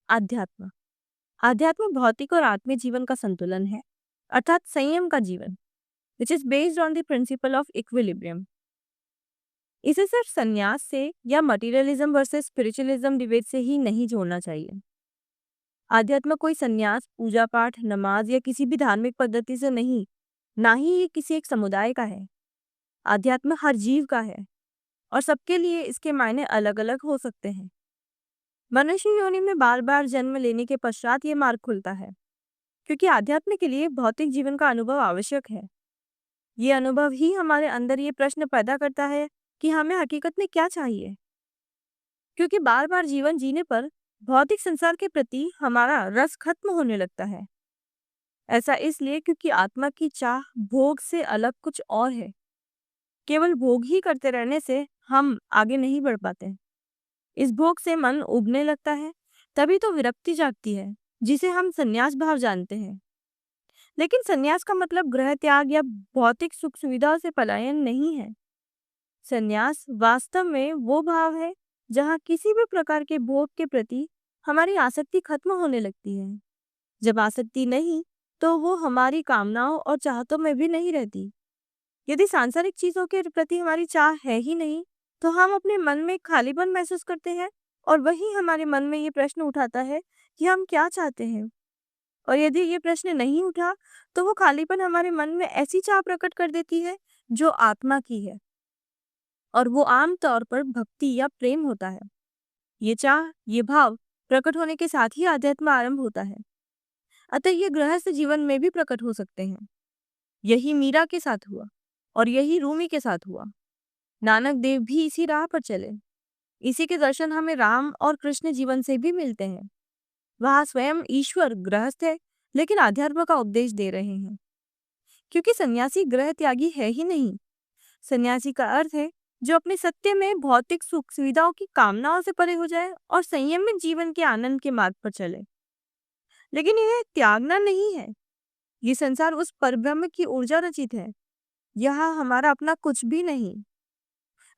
अध्यात्म अध्यात्म भौतिक और आत्मिक जीवन का संतुलन है, अर्थात संयम का जीवन, which is based on the principle of equilibrium. इसे सिर्फ संन्यास से या मटेरियलिज्म वर्सेस स्पिरिचुअलिज्म डिबेट से ही नहीं जोड़ना चाहिए। आध्यात्म कोई संन्यास, पूजा पाठ, नमाज या किसी भी धार्मिक पद्धति से नहीं, ना ही ये किसी एक समुदाय का है। आध्यात्म हर जीव का है और सबके लिए इसके मायने अलग अलग हो सकते हैं। मनुष्य योनि में बार बार जन्म लेने के पश्चात ये मार्ग खुलता है, क्योंकि आध्यात्म के लिए भौतिक जीवन का अनुभव आवश्यक है। ये अनुभव ही हमारे अंदर ये प्रश्न पैदा करता है कि हमें हकीकत में क्या चाहिए, क्योंकि बार बार जीवन जीने पर भौतिक संसार के प्रति हमारा रस खत्म होने लगता है। ऐसा इसलिए क्योंकि आत्मा की चाह भोग से अलग कुछ और है। केवल भोग ही करते रहने से हम आगे नहीं बढ़ पाते। इस भोग से मन उबने लगता है, तभी तो विरक्ति जागती है, जिसे हम संन्यास भाव जानते हैं। लेकिन संन्यास का मतलब गृह त्याग या भौतिक सुख सुविधाओं से पलायन नहीं है। संन्यास वास्तव में वो भाव है जहाँ किसी भी प्रकार के भोग के प्रति हमारी आसक्ति खत्म होने लगती है। जब आसक्ति नहीं, तो वो हमारी कामनाओं और चाहतों में भी नहीं रहती। यदि सांसारिक चीजों के प्रति हमारी चाह है ही नहीं, तो हम अपने मन में खालीपन महसूस करते हैं और वही हमारे मन में ये प्रश्न उठाता है कि हम क्या चाहते हैं। और यदि ये प्रश्न नहीं उठा, तो वो खालीपन हमारे मन में ऐसी चाह प्रकट कर देती है जो आत्मा की है, और वो आम तौर पर भक्ति या प्रेम होता है। ये चाह, ये भाव प्रकट होने के साथ ही आध्यात्म आरंभ होता है। अतः ये गृहस्थ जीवन में भी प्रकट हो सकते हैं। यही मीरा के साथ हुआ और यही रूमी के साथ हुआ। नानक देव भी इसी राह पर चले। इसी के दर्शन हमें राम और कृष्ण जीवन से भी मिलते हैं। वहाँ स्वयं ईश्वर गृहस्थ है, लेकिन आध्यात्म का उपदेश दे रहे हैं। क्योंकि सन्यासी गृह त्यागी है ही नहीं। सन्यासी का अर्थ है जो अपने सत्य में भौतिक सुख सुविधाओं की कामनाओं से परे हो जाए और संयमित जीवन के आनंद के मार्ग पर चले। लेकिन यह त्यागना नहीं है। ये संसार उस परब्रह्म की ऊर्जा रचित है। यहाँ हमारा अपना कुछ भी नहीं।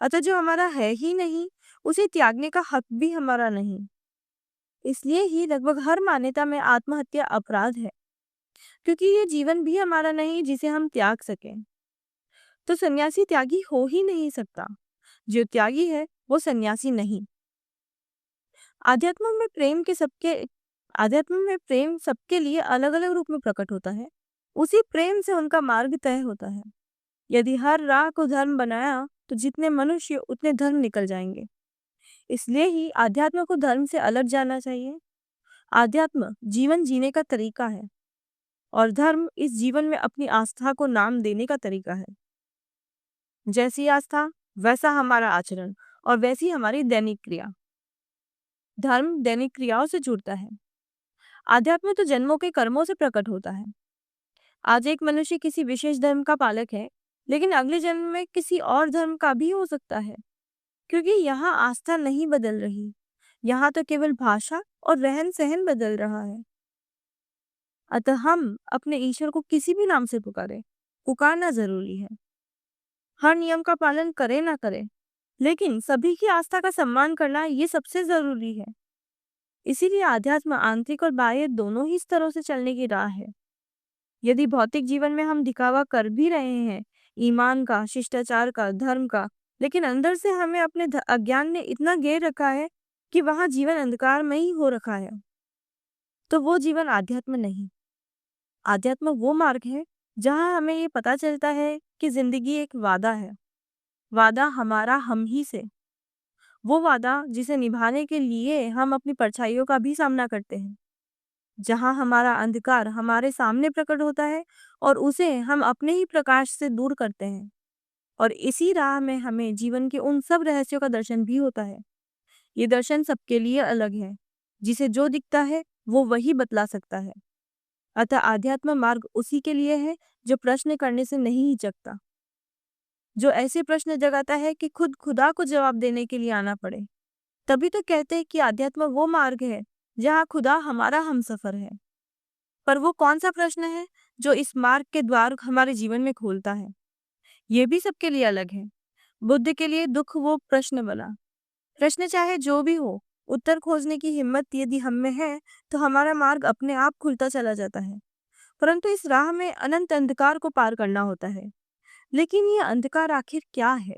अतः जो हमारा है ही नहीं, उसे त्यागने का हक भी हमारा नहीं। इसलिए ही लगभग हर मान्यता में आत्महत्या अपराध है, क्योंकि ये जीवन भी हमारा नहीं जिसे हम त्याग सकें। तो सन्यासी त्यागी हो ही नहीं सकता। जो त्यागी है वो सन्यासी नहीं। आध्यात्म में प्रेम के सबके आध्यात्म में प्रेम सबके लिए अलग अलग रूप में प्रकट होता है। उसी प्रेम से उनका मार्ग तय होता है। यदि हर राह को धर्म बनाया, तो जितने मनुष्य उतने धर्म निकल जाएंगे। इसलिए ही आध्यात्म को धर्म से अलग जाना चाहिए। आध्यात्म जीवन जीने का तरीका है और धर्म इस जीवन में अपनी आस्था को नाम देने का तरीका है। जैसी आस्था वैसा हमारा आचरण और वैसी हमारी दैनिक क्रिया। धर्म दैनिक क्रियाओं से जुड़ता है। आध्यात्म तो जन्मों के कर्मों से प्रकट होता है। आज एक मनुष्य किसी विशेष धर्म का पालक है, लेकिन अगले जन्म में किसी और धर्म का भी हो सकता है, क्योंकि यहाँ आस्था नहीं बदल रही। यहाँ तो केवल भाषा और रहन सहन बदल रहा है। अतः हम अपने ईश्वर को किसी भी नाम से पुकारें, पुकारना जरूरी है। हर नियम का पालन करें ना करें, लेकिन सभी की आस्था का सम्मान करना ये सबसे जरूरी है। इसीलिए आध्यात्म आंतरिक और बाह्य दोनों ही स्तरों से चलने की राह है। यदि भौतिक जीवन में हम दिखावा कर भी रहे हैं, ईमान का, शिष्टाचार का, धर्म का, लेकिन अंदर से हमें अपने अज्ञान ने इतना घेर रखा है कि वहां जीवन अंधकारमयी हो रखा है, तो वो जीवन आध्यात्म नहीं। आध्यात्म वो मार्ग है जहां हमें ये पता चलता है कि जिंदगी एक वादा है। वादा हमारा हम ही से। वो वादा जिसे निभाने के लिए हम अपनी परछाइयों का भी सामना करते हैं। जहां हमारा अंधकार हमारे सामने प्रकट होता है और उसे हम अपने ही प्रकाश से दूर करते हैं। और इसी राह में हमें जीवन के उन सब रहस्यों का दर्शन भी होता है। ये दर्शन सबके लिए अलग है। जिसे जो दिखता है वो वही बतला सकता है। अतः आध्यात्म मार्ग उसी के लिए है जो प्रश्न करने से नहीं हिचकता, जो ऐसे प्रश्न जगाता है कि खुद खुदा को जवाब देने के लिए आना पड़े। तभी तो कहते हैं कि आध्यात्म वो मार्ग है जहाँ खुदा हमारा हमसफर है। पर वो कौन सा प्रश्न है जो इस मार्ग के द्वार हमारे जीवन में खोलता है? ये भी सबके लिए अलग है। बुद्ध के लिए दुख वो प्रश्न बना। प्रश्न चाहे जो भी हो, उत्तर खोजने की हिम्मत यदि हम में है, तो हमारा मार्ग अपने आप खुलता चला जाता है। परंतु इस राह में अनंत अंधकार को पार करना होता है। लेकिन ये अंधकार आखिर क्या है?